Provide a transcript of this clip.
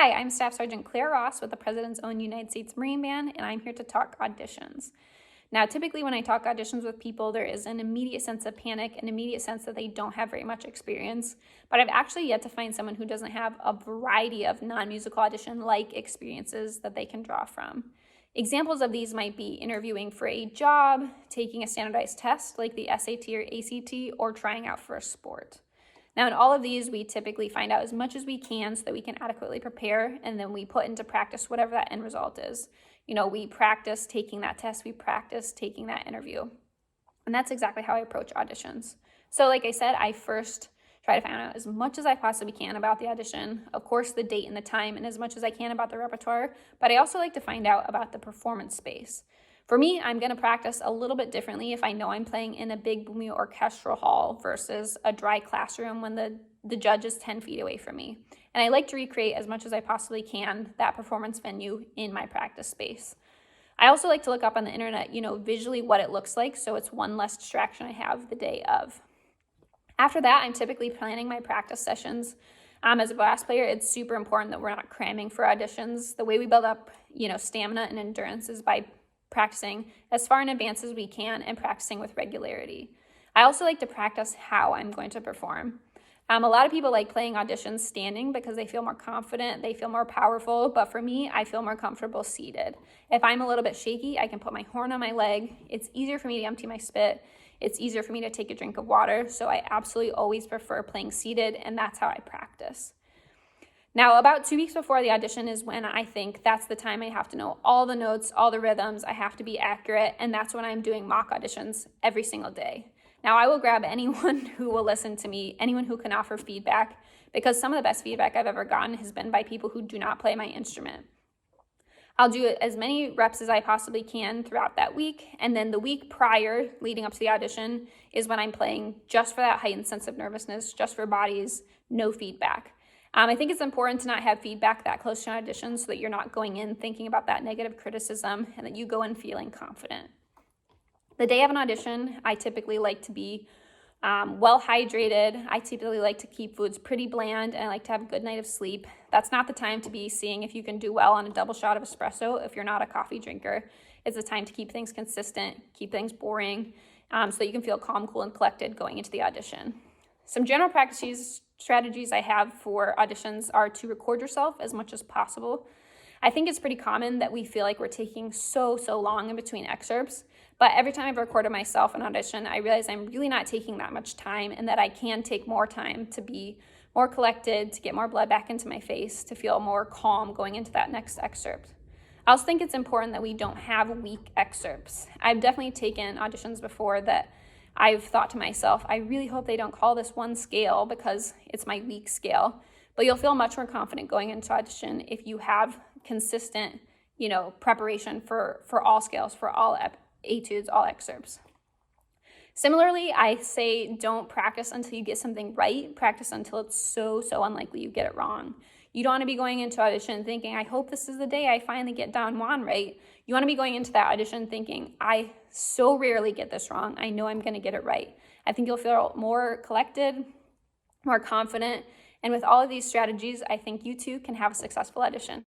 Hi, I'm Staff Sergeant Claire Ross with the President's Own United States Marine Band, and I'm here to talk auditions. Now, typically when I talk auditions with people, there is an immediate sense of panic, an immediate sense that they don't have very much experience, but I've actually yet to find someone who doesn't have a variety of non-musical audition-like experiences that they can draw from. Examples of these might be interviewing for a job, taking a standardized test like the SAT or ACT, or trying out for a sport. Now, in all of these, we typically find out as much as we can so that we can adequately prepare, and then we put into practice whatever that end result is. We practice taking that test, we practice taking that interview. And that's exactly how I approach auditions. So like I said, I first try to find out as much as I possibly can about the audition, of course the date and the time, and as much as I can about the repertoire, but I also like to find out about the performance space. For me, I'm going to practice a little bit differently if I know I'm playing in a big booming orchestral hall versus a dry classroom when the judge is 10 feet away from me. And I like to recreate as much as I possibly can that performance venue in my practice space. I also like to look up on the internet, visually what it looks like, so it's one less distraction I have the day of. After that, I'm typically planning my practice sessions. As a brass player, it's super important that we're not cramming for auditions. The way we build up, stamina and endurance is by practicing as far in advance as we can and practicing with regularity. I also like to practice how I'm going to perform. A lot of people like playing auditions standing because they feel more confident, they feel more powerful, but for me, I feel more comfortable seated. If I'm a little bit shaky, I can put my horn on my leg. It's easier for me to empty my spit. It's easier for me to take a drink of water, so I absolutely always prefer playing seated, and that's how I practice. Now, about 2 weeks before the audition is when I think that's the time I have to know all the notes, all the rhythms, I have to be accurate, and that's when I'm doing mock auditions every single day. Now, I will grab anyone who will listen to me, anyone who can offer feedback, because some of the best feedback I've ever gotten has been by people who do not play my instrument. I'll do as many reps as I possibly can throughout that week, and then the week prior, leading up to the audition, is when I'm playing just for that heightened sense of nervousness, just for bodies, no feedback. I think it's important to not have feedback that close to an audition so that you're not going in thinking about that negative criticism and that you go in feeling confident. The day of an audition, I typically like to be well hydrated. I typically like to keep foods pretty bland, and I like to have a good night of sleep. That's not the time to be seeing if you can do well on a double shot of espresso if you're not a coffee drinker. It's the time to keep things consistent, keep things boring, so that you can feel calm, cool, and collected going into the audition. Some general practice strategies I have for auditions are to record yourself as much as possible. I think it's pretty common that we feel like we're taking so long in between excerpts, but every time I've recorded myself an audition, I realize I'm really not taking that much time and that I can take more time to be more collected, to get more blood back into my face, to feel more calm going into that next excerpt. I also think it's important that we don't have weak excerpts. I've definitely taken auditions before that I've thought to myself, I really hope they don't call this one scale because it's my weak scale. But you'll feel much more confident going into audition if you have consistent, preparation for all scales, for all etudes, all excerpts. Similarly, I say don't practice until you get something right. Practice until it's so unlikely you get it wrong. You don't want to be going into audition thinking, I hope this is the day I finally get Don Juan right. You want to be going into that audition thinking, I so rarely get this wrong. I know I'm going to get it right. I think you'll feel more collected, more confident. And with all of these strategies, I think you too can have a successful audition.